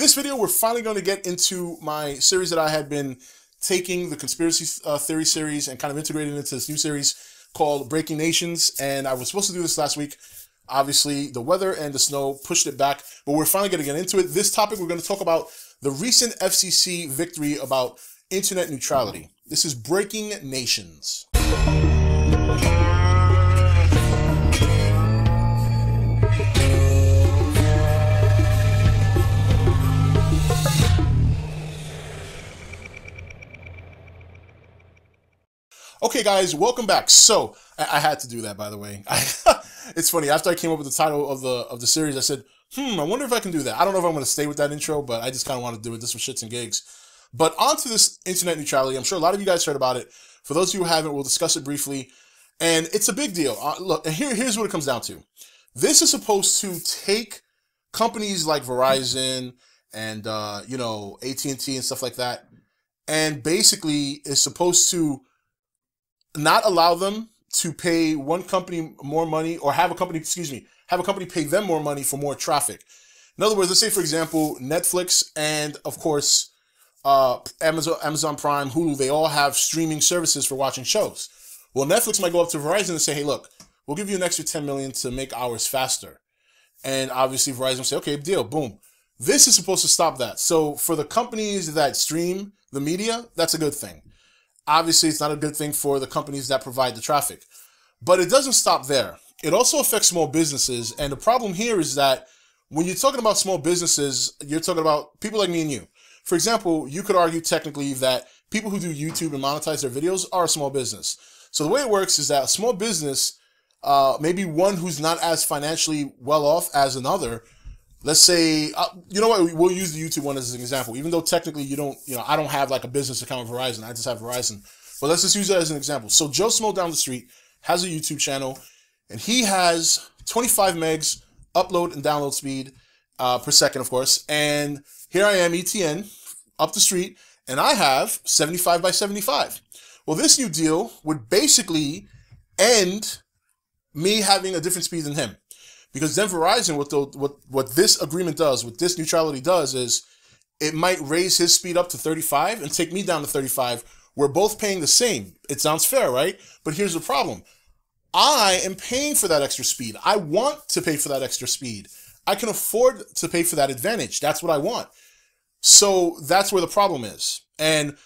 this video, we're finally going to get into my series that I had been taking, the conspiracy theory series, and kind of integrating it into this new series called Breaking Nations. And I was supposed to do this last week. Obviously, the weather and the snow pushed it back, but we're finally going to get into it. This topic, we're going to talk about the recent FCC victory about internet neutrality. This is Breaking Nations. Okay, guys, welcome back. So I had to do that, by the way. It's funny. After I came up with the title of the series, I said, I wonder if I can do that. I don't know if I'm going to stay with that intro, but I just kind of want to do it just for shits and gigs. But on to this internet neutrality. I'm sure a lot of you guys heard about it. For those of you who haven't, we'll discuss it briefly. And it's a big deal. Look, here's what it comes down to. This is supposed to take companies like Verizon and AT&T and stuff like that, and basically is supposed to not allow them to pay one company more money, or have a company pay them more money for more traffic. In other words, let's say, for example, Netflix and, of course, Amazon Prime, Hulu, they all have streaming services for watching shows. Well, Netflix might go up to Verizon and say, hey, look, we'll give you an extra $10 million to make ours faster. And obviously Verizon will say, okay, deal, boom. This is supposed to stop that. So for the companies that stream the media, that's a good thing. Obviously, it's not a good thing for the companies that provide the traffic. But it doesn't stop there. It also affects small businesses. And the problem here is that when you're talking about small businesses, you're talking about people like me and you. For example, you could argue technically that people who do YouTube and monetize their videos are a small business. So the way it works is that a small business, maybe one who's not as financially well off as another, let's say, you know what, we'll use the YouTube one as an example, even though technically I don't have like a business account with Verizon, I just have Verizon. But let's just use that as an example. So Joe Smo down the street has a YouTube channel, and he has 25 megs upload and download speed per second, of course. And here I am, ETN, up the street, and I have 75 by 75. Well, this new deal would basically end me having a different speed than him. Because then Verizon, what this agreement does, what this neutrality does, is it might raise his speed up to 35 and take me down to 35. We're both paying the same. It sounds fair, right? But here's the problem. I am paying for that extra speed. I want to pay for that extra speed. I can afford to pay for that advantage. That's what I want. So that's where the problem is. And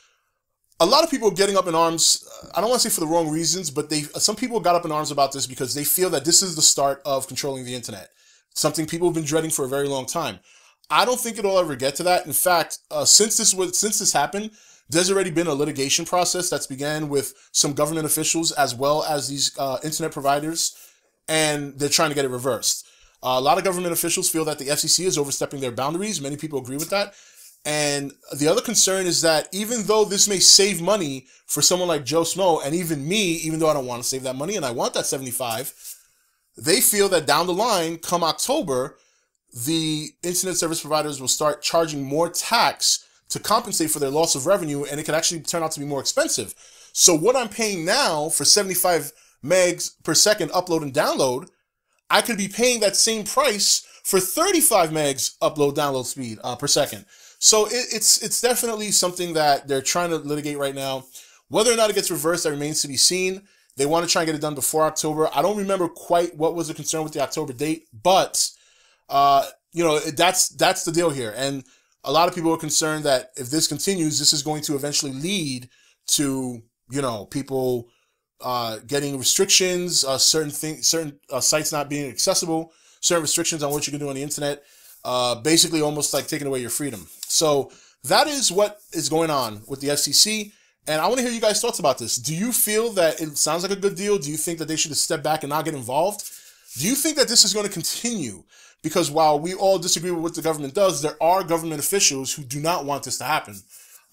a lot of people are getting up in arms, I don't want to say for the wrong reasons, but some people got up in arms about this because they feel that this is the start of controlling the internet. Something people have been dreading for a very long time. I don't think it'll ever get to that. In fact, since this happened, there's already been a litigation process that's began with some government officials as well as these internet providers, and they're trying to get it reversed. A lot of government officials feel that the FCC is overstepping their boundaries. Many people agree with that. And the other concern is that even though this may save money for someone like Joe Smo, and even me, even though I don't want to save that money and I want that 75, they feel that down the line, come October, the internet service providers will start charging more tax to compensate for their loss of revenue, and it could actually turn out to be more expensive. So what I'm paying now for 75 megs per second upload and download, I could be paying that same price for 35 megs upload download speed per second. So it's definitely something that they're trying to litigate right now. Whether or not it gets reversed, that remains to be seen. They want to try and get it done before October. I don't remember quite what was the concern with the October date, but that's the deal here. And a lot of people are concerned that if this continues, this is going to eventually lead to people getting restrictions, certain sites not being accessible, certain restrictions on what you can do on the internet. Basically almost like taking away your freedom. So that is what is going on with the FCC. And I want to hear you guys' thoughts about this. Do you feel that it sounds like a good deal? Do you think that they should have stepped back and not get involved? Do you think that this is going to continue? Because while we all disagree with what the government does, there are government officials who do not want this to happen.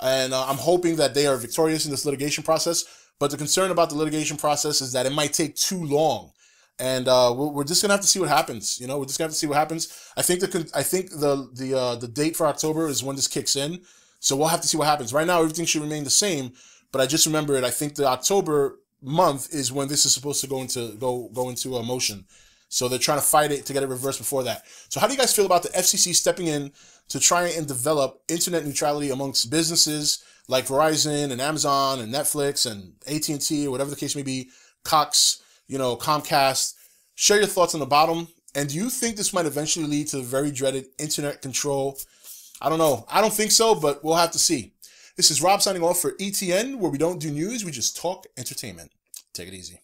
And I'm hoping that they are victorious in this litigation process. But the concern about the litigation process is that it might take too long. And we're just gonna have to see what happens. We're just gonna have to see what happens. I think the date for October is when this kicks in, so we'll have to see what happens. Right now, everything should remain the same, but I just remembered. I think the October month is when this is supposed to go into motion. So they're trying to fight it to get it reversed before that. So how do you guys feel about the FCC stepping in to try and develop internet neutrality amongst businesses like Verizon and Amazon and Netflix and AT&T or whatever the case may be, Cox, Comcast. Share your thoughts on the bottom. And do you think this might eventually lead to the very dreaded internet control? I don't know. I don't think so, but we'll have to see. This is Rob signing off for ETN, where we don't do news, we just talk entertainment. Take it easy.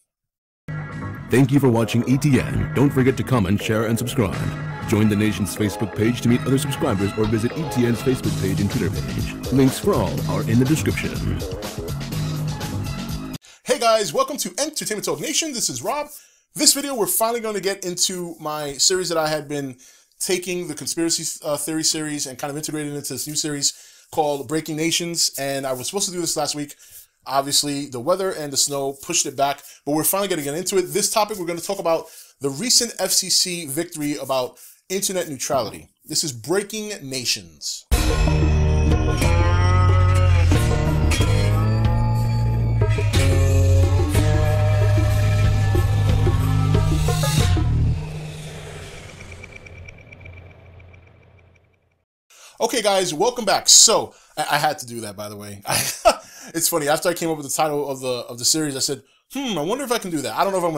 Thank you for watching ETN. Don't forget to comment, share, and subscribe. Join the nation's Facebook page to meet other subscribers or visit ETN's Facebook page and Twitter page. Links for all are in the description. Hey guys, welcome to Entertainment Talk Nation. This is Rob. This video, we're finally going to get into my series that I had been taking, the conspiracy theory series, and kind of integrating into this new series called Breaking Nations. And I was supposed to do this last week. Obviously, the weather and the snow pushed it back, but we're finally going to get into it. This topic, we're going to talk about the recent FCC victory about internet neutrality. This is Breaking Nations. Okay, guys, welcome back. So I had to do that, by the way. It's funny. After I came up with the title of the series, I said, I wonder if I can do that. I don't know if I'm